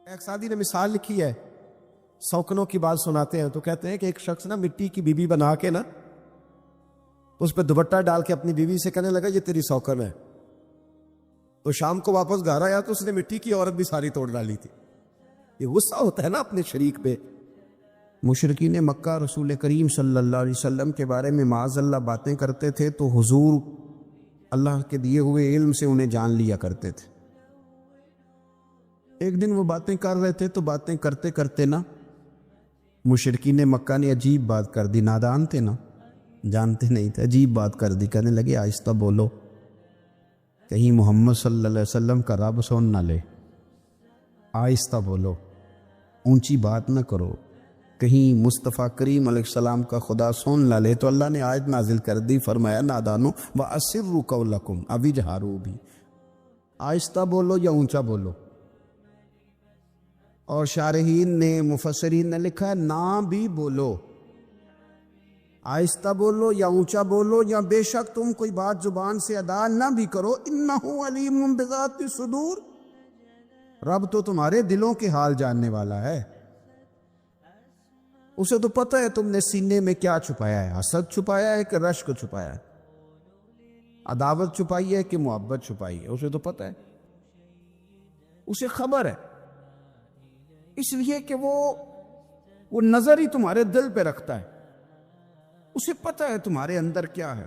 ایک سادی نے مثال لکھی ہے، سوکنوں کی بات سناتے ہیں تو کہتے ہیں کہ ایک شخص نا مٹی کی بیوی بنا کے نا اس پہ دوپٹہ ڈال کے اپنی بیوی سے کہنے لگا یہ تیری سوکن ہے. تو شام کو واپس گھر آیا تو اس نے مٹی کی عورت بھی ساری توڑ ڈالی تھی. یہ غصہ ہوتا ہے نا اپنے شریک پہ. مشرکین مکہ رسول کریم صلی اللہ علیہ وسلم کے بارے میں معاذ اللہ باتیں کرتے تھے تو حضور اللہ کے دیے ہوئے علم سے انہیں جان لیا کرتے تھے. ایک دن وہ باتیں کر رہے تھے تو باتیں کرتے کرتے نا مشرکین مکہ نے عجیب بات کر دی. نادان تھے نا، جانتے نہیں تھے، عجیب بات کر دی. کہنے لگے آہستہ بولو، کہیں محمد صلی اللہ علیہ وسلم کا رب سن نہ لے. آہستہ بولو، اونچی بات نہ کرو، کہیں مصطفیٰ کریم علیہ السلام کا خدا سن نہ لے. تو اللہ نے آیت نازل کر دی، فرمایا نادانو وَأَسِرُّوا قَوْلَكُمْ ابھی جہارو بھی. آہستہ بولو یا اونچا بولو. اور شارحین نے مفسرین نے لکھا ہے نہ بھی بولو، آہستہ بولو یا اونچا بولو یا بے شک تم کوئی بات زبان سے ادا نہ بھی کرو. اِنَّهُ عَلِيمٌ بِذَاتِ الصُّدُورِ، رب تو تمہارے دلوں کے حال جاننے والا ہے. اسے تو پتہ ہے تم نے سینے میں کیا چھپایا ہے، حسد چھپایا ہے کہ رشک چھپایا ہے، عداوت چھپائی ہے کہ محبت چھپائی ہے. اسے تو پتہ ہے، اسے خبر ہے، اس لیے کہ وہ نظر ہی تمہارے دل پہ رکھتا ہے. اسے پتہ ہے تمہارے اندر کیا ہے.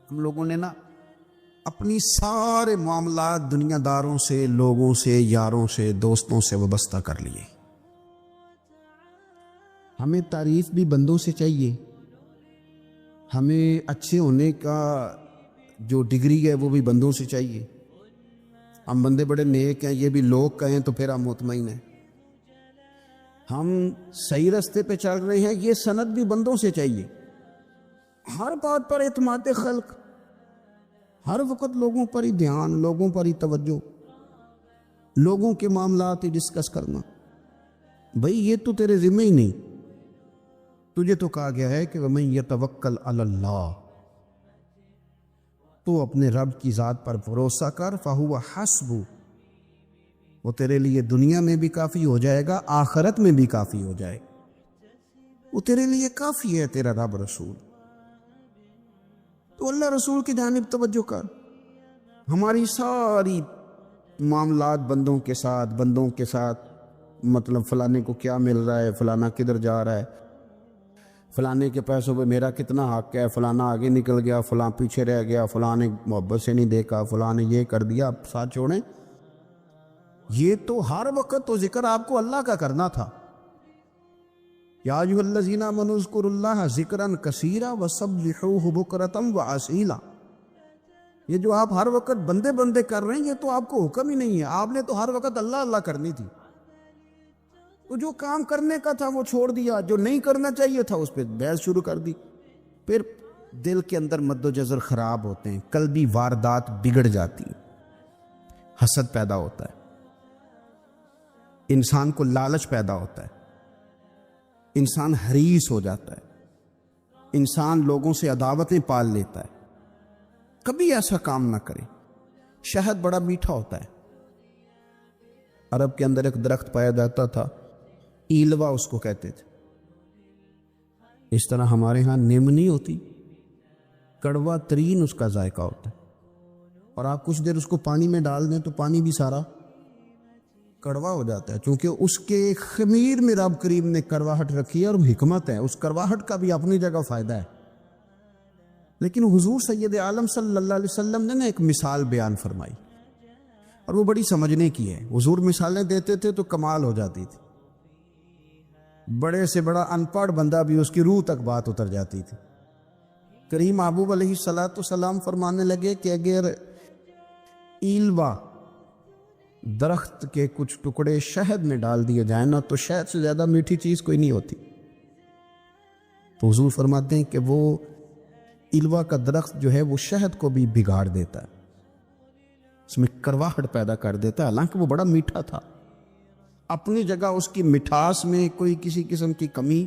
ہم لوگوں نے نا اپنی سارے معاملات دنیا داروں سے، لوگوں سے، یاروں سے، دوستوں سے وابستہ کر لیے. ہمیں تعریف بھی بندوں سے چاہیے، ہمیں اچھے ہونے کا جو ڈگری ہے وہ بھی بندوں سے چاہیے. ہم بندے بڑے نیک ہیں، یہ بھی لوگ کہیں تو پھر ہم مطمئن ہیں. ہم صحیح راستے پہ چل رہے ہیں، یہ سند بھی بندوں سے چاہیے. ہر بات پر اعتماد خلق، ہر وقت لوگوں پر ہی دھیان، لوگوں پر ہی توجہ، لوگوں کے معاملات ہی ڈسکس کرنا. بھئی یہ تو تیرے ذمہ ہی نہیں. تجھے تو کہا گیا ہے کہ وَمَن يَتَوَکَّلْ عَلَى اللَّهِ، تو اپنے رب کی ذات پر بھروسہ کر. فَهُوَ حَسْبُ، وہ تیرے لیے دنیا میں بھی کافی ہو جائے گا، آخرت میں بھی کافی ہو جائے. وہ تیرے لیے کافی ہے تیرا رب رسول. تو اللہ رسول کی جانب توجہ کر. ہماری ساری معاملات بندوں کے ساتھ مطلب فلانے کو کیا مل رہا ہے، فلانا کدھر جا رہا ہے، فلانے کے پیسوں پہ میرا کتنا حق ہے، فلانا آگے نکل گیا، فلاں پیچھے رہ گیا، فلاں نے محبت سے نہیں دیکھا، فلاں نے یہ کر دیا. آپ ساتھ چھوڑیں. یہ تو ہر وقت تو ذکر آپ کو اللہ کا کرنا تھا. یا ایھا الذین آمنوا اذکروا اللہ ذکرا کثیرا وسبحوہ بکرۃ واسیلا. یہ جو آپ ہر وقت بندے کر رہے ہیں یہ تو آپ کو حکم ہی نہیں ہے. آپ نے تو ہر وقت اللہ اللہ کرنی تھی. تو جو کام کرنے کا تھا وہ چھوڑ دیا، جو نہیں کرنا چاہیے تھا اس پہ بحث شروع کر دی. پھر دل کے اندر مد و جزر خراب ہوتے ہیں، قلبی واردات بگڑ جاتی ہیں، حسد پیدا ہوتا ہے، انسان کو لالچ پیدا ہوتا ہے، انسان حریص ہو جاتا ہے، انسان لوگوں سے عداوتیں پال لیتا ہے. کبھی ایسا کام نہ کرے. شہد بڑا میٹھا ہوتا ہے. عرب کے اندر ایک درخت پایا جاتا تھا، ایلوا اس کو کہتے تھے. اس طرح ہمارے ہاں نیم نہیں ہوتی، کڑوا ترین اس کا ذائقہ ہوتا ہے. اور آپ کچھ دیر اس کو پانی میں ڈال دیں تو پانی بھی سارا کڑوا ہو جاتا ہے، چونکہ اس کے خمیر میں رب کریم نے کڑواہٹ رکھی ہے اور حکمت ہے. اس کڑواہٹ کا بھی اپنی جگہ فائدہ ہے. لیکن حضور سید عالم صلی اللہ علیہ وسلم نے ایک مثال بیان فرمائی اور وہ بڑی سمجھنے کی ہے. حضور مثالیں دیتے تھے تو کمال ہو جاتی تھی. بڑے سے بڑا ان پڑھ بندہ بھی اس کی روح تک بات اتر جاتی تھی. کریم محبوب علیہ السلام فرمانے لگے کہ اگر ایلوا درخت کے کچھ ٹکڑے شہد میں ڈال دیے جائیں نا تو شہد سے زیادہ میٹھی چیز کوئی نہیں ہوتی. تو حضور فرماتے ہیں کہ وہ ایلوا کا درخت جو ہے وہ شہد کو بھی بگاڑ دیتا ہے، اس میں کرواہٹ پیدا کر دیتا ہے. حالانکہ وہ بڑا میٹھا تھا، اپنی جگہ اس کی مٹھاس میں کوئی کسی قسم کی کمی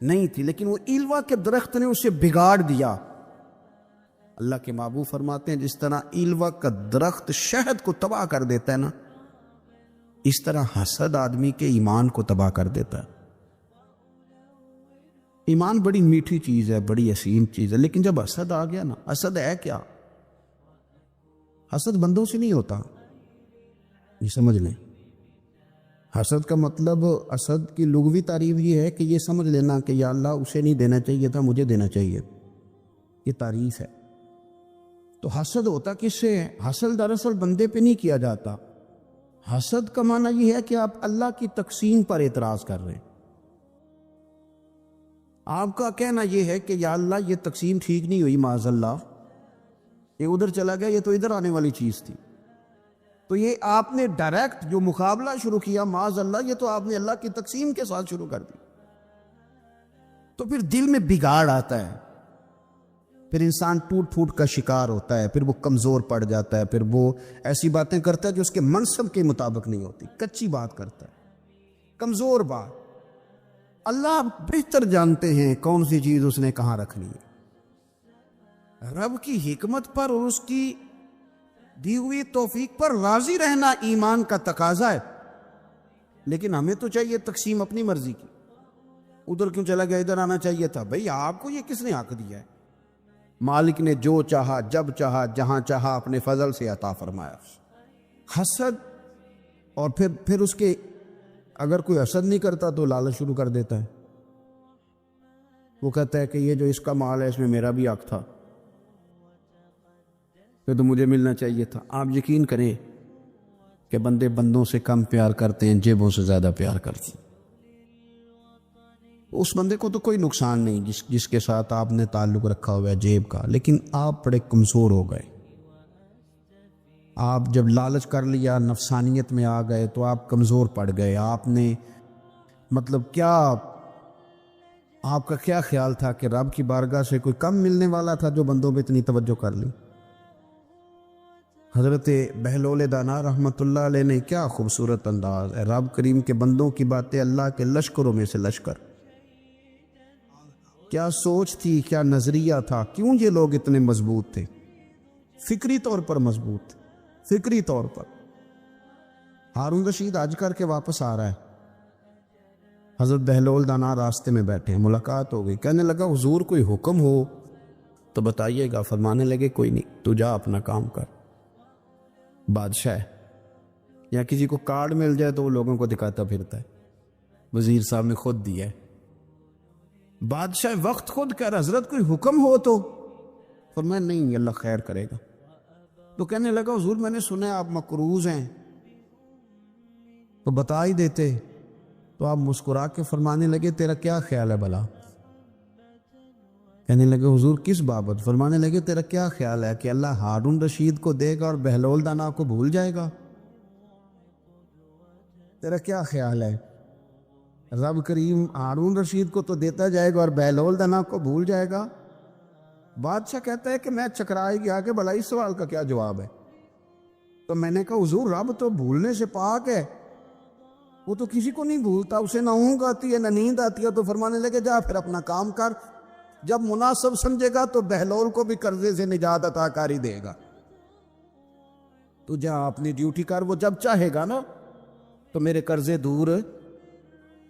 نہیں تھی، لیکن وہ ایلوا کے درخت نے اسے بگاڑ دیا. اللہ کے محبوب فرماتے ہیں جس طرح ایلوا کا درخت شہد کو تباہ کر دیتا ہے نا، اس طرح حسد آدمی کے ایمان کو تباہ کر دیتا ہے۔ ایمان بڑی میٹھی چیز ہے، بڑی حسین چیز ہے، لیکن جب حسد آ گیا نا، حسد ہے کیا؟ حسد بندوں سے نہیں ہوتا، یہ سمجھ لیں۔ حسد کا مطلب، حسد کی لغوی تعریف یہ ہے کہ یہ سمجھ لینا کہ یا اللہ اسے نہیں دینا چاہیے تھا، مجھے دینا چاہیے، یہ تعریف ہے۔ تو حسد ہوتا کس سے ہے؟ حسد دراصل بندے پہ نہیں کیا جاتا۔ حسد کا معنی یہ ہے کہ آپ اللہ کی تقسیم پر اعتراض کر رہے ہیں۔ آپ کا کہنا یہ ہے کہ یا اللہ یہ تقسیم ٹھیک نہیں ہوئی، معاذ اللہ، یہ ادھر چلا گیا، یہ تو ادھر آنے والی چیز تھی۔ تو یہ آپ نے ڈائریکٹ جو مقابلہ شروع کیا، معاذ اللہ، یہ تو آپ نے اللہ کی تقسیم کے ساتھ شروع کر دی۔ تو پھر دل میں بگاڑ آتا ہے، پھر انسان ٹوٹ پھوٹ کا شکار ہوتا ہے، پھر وہ کمزور پڑ جاتا ہے، پھر وہ ایسی باتیں کرتا ہے جو اس کے منصب کے مطابق نہیں ہوتی، کچی بات کرتا ہے، کمزور بات۔ اللہ بہتر جانتے ہیں کون سی چیز اس نے کہاں رکھنی ہے۔ رب کی حکمت پر اور اس کی دی ہوئی توفیق پر راضی رہنا ایمان کا تقاضا ہے، لیکن ہمیں تو چاہیے تقسیم اپنی مرضی کی۔ ادھر کیوں چلا گیا، ادھر آنا چاہیے تھا۔ بھئی آپ کو یہ کس نے حق دیا ہے؟ مالک نے جو چاہا، جب چاہا، جہاں چاہا اپنے فضل سے عطا فرمایا۔ حسد، اور پھر اس کے اگر کوئی حسد نہیں کرتا تو لالچ شروع کر دیتا ہے۔ وہ کہتا ہے کہ یہ جو اس کا مال ہے اس میں میرا بھی حق تھا، یہ تو مجھے ملنا چاہیے تھا۔ آپ یقین کریں کہ بندے بندوں سے کم پیار کرتے ہیں، جیبوں سے زیادہ پیار کرتے ہیں۔ اس بندے کو تو کوئی نقصان نہیں جس کے ساتھ آپ نے تعلق رکھا ہوا ہے جیب کا، لیکن آپ بڑے کمزور ہو گئے۔ آپ جب لالچ کر لیا، نفسانیت میں آ گئے تو آپ کمزور پڑ گئے۔ آپ نے مطلب کیا، آپ کا کیا خیال تھا کہ رب کی بارگاہ سے کوئی کم ملنے والا تھا جو بندوں پہ اتنی توجہ کر لی؟ حضرت بہلول دانا رحمۃ اللہ علیہ نے کیا خوبصورت انداز ہے، رب کریم کے بندوں کی باتیں اللہ کے لشکروں میں سے لشکر۔ کیا سوچ تھی، کیا نظریہ تھا، کیوں یہ لوگ اتنے مضبوط تھے؟ فکری طور پر مضبوط تھے، فکری طور پر۔ ہارون رشید آج کر کے واپس آ رہا ہے، حضرت بہلول دانا راستے میں بیٹھے ہیں، ملاقات ہو گئی، کہنے لگا حضور کوئی حکم ہو تو بتائیے گا۔ فرمانے لگے کوئی نہیں، تو جا اپنا کام کر۔ بادشاہ ہے، یا کسی کو کارڈ مل جائے تو وہ لوگوں کو دکھاتا پھرتا ہے، وزیر صاحب نے خود دیا ہے۔ بادشاہ وقت خود کہہ رہا حضرت کوئی حکم ہو تو، فرمایا نہیں اللہ خیر کرے گا۔ تو کہنے لگا حضور میں نے سنا ہے آپ مقروض ہیں، تو بتا ہی دیتے۔ تو آپ مسکرا کے فرمانے لگے تیرا کیا خیال ہے بھلا؟ کہنے لگے حضور کس بابت؟ فرمانے لگے تیرا کیا خیال ہے کہ اللہ ہارون رشید کو دے گا اور بہلول دانا کو بھول جائے گا؟ تیرا کیا خیال ہے؟ رب کریم ہارون رشید کو تو دیتا جائے گا اور بہلول دانا کو بھول جائے گا؟ بادشاہ کہتا ہے کہ میں چکرائے گیا کہ بھلا اس سوال کا کیا جواب ہے؟ تو میں نے کہا حضور رب تو بھولنے سے پاک ہے، وہ تو کسی کو نہیں بھولتا، اسے نہ اونگ آتی ہے نہ نیند آتی ہے۔ تو فرمانے لگے جا پھر اپنا کام کر، جب مناسب سمجھے گا تو بہلول کو بھی قرضے سے نجات عطا کاری دے گا، تو جا اپنی ڈیوٹی کر، وہ جب چاہے گا نا تو میرے قرضے دور۔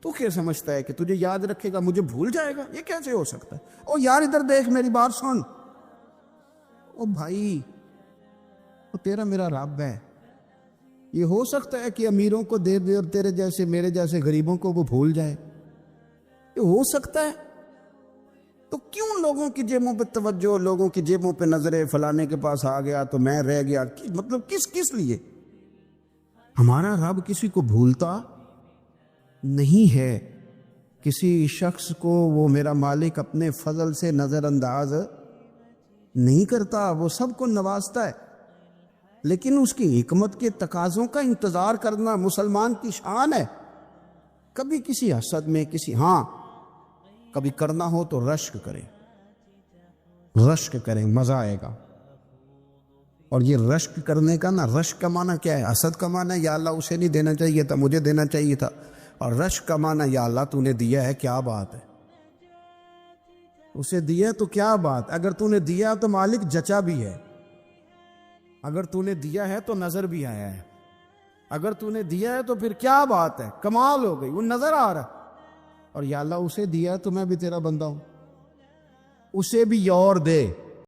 تو کیا سمجھتا ہے کہ تجھے یاد رکھے گا، مجھے بھول جائے گا؟ یہ کیسے ہو سکتا ہے؟ او یار ادھر دیکھ، میری بات سن۔ او بھائی وہ تیرا میرا رب ہے، یہ ہو سکتا ہے کہ امیروں کو دے دے اور تیرے جیسے میرے جیسے غریبوں کو وہ بھول جائے؟ یہ ہو سکتا ہے؟ تو کیوں لوگوں کی جیبوں پہ توجہ، لوگوں کی جیبوں پہ نظریں، فلانے کے پاس آ گیا تو میں رہ گیا، مطلب کس لیے؟ ہمارا رب کسی کو بھولتا نہیں ہے، کسی شخص کو وہ میرا مالک اپنے فضل سے نظر انداز نہیں کرتا، وہ سب کو نوازتا ہے، لیکن اس کی حکمت کے تقاضوں کا انتظار کرنا مسلمان کی شان ہے۔ کبھی کسی حسد میں کبھی کرنا ہو تو رشک کریں، مزہ آئے گا۔ اور یہ رشک کرنے کا رشک کا معنی کیا ہے؟ حسد کا معنی ہے یا اللہ اسے نہیں دینا چاہیے تھا، مجھے دینا چاہیے تھا، اور رشک کا معنی یا اللہ تو نے دیا ہے، کیا بات ہے، اسے دیا تو کیا بات، اگر تو نے دیا تو مالک جچا بھی ہے، اگر تو نے دیا ہے تو نظر بھی آیا ہے، اگر تو نے دیا ہے تو پھر کیا بات ہے، کمال ہو گئی، وہ نظر آ رہا. اور یا اللہ اسے دیا تو میں بھی تیرا بندہ ہوں، اسے بھی اور دے.